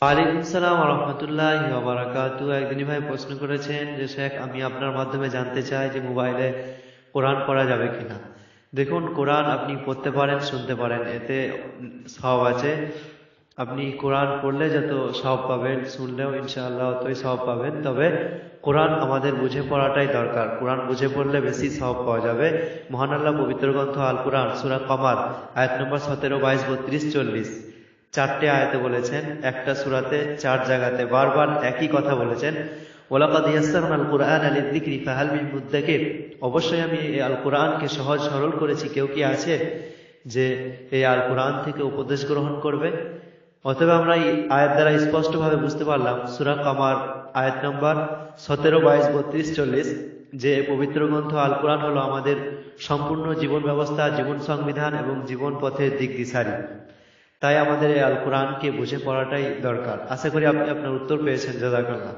ওয়ালাইকুম সালাম রহমতুল্লাহি ওয়া বারাকাতুহু। একদিনই ভাই প্রশ্ন করেছেন যে শেখ, আমি আপনার মাধ্যমে জানতে চাই যে মোবাইলে কোরআন পড়া যাবে কিনা। দেখুন, কোরআন আপনি পড়তে পারেন, শুনতে পারেন, এতে সওয়াব আছে। আপনি কোরআন পড়লে যত সওয়াব পাবেন, শুনলেও ইনশাআল্লাহ অতই সওয়াব পাবেন। তবে কোরআন আমাদের বুঝে পড়াটাই দরকার। কোরআন বুঝে পড়লে বেশি সওয়াব পাওয়া যাবে। মহান আল্লাহ পবিত্র গ্রন্থ আল কোরআন সূরা কমার আয়াত নম্বর 17, 22, 32, 40 চারটে আয়াতে বলেছেন। একটা সূরাতে চার জায়গাতে বারবার একই কথা বলেছেন, ওয়ালাকাদ ইয়াসসারনাল কুরআনা লিযিকরি ফাহাল মিন মুদ্দাকির। অবশ্যই আমি এই আল কোরআনকে সহজ সরল করেছি, কেউ কি আছে যে এই আল কোরআন থেকে উপদেশ গ্রহণ করবে। অতএব আমরা এই আয়াত দ্বারা স্পষ্টভাবে বুঝতে পারলাম, সূরা কমার আয়াত নম্বর 17, 22, 32, 40, যে পবিত্র গ্রন্থ আল কোরআন হলো আমাদের সম্পূর্ণ জীবন ব্যবস্থা, জীবন সংবিধান এবং জীবন পথের দিক দিশারি। তাই আমাদের এই আল কোরআনকে বুঝে পড়াটাই দরকার। আশা করি আপনি আপনার উত্তর পেয়েছেন। জাযাকাল্লাহ।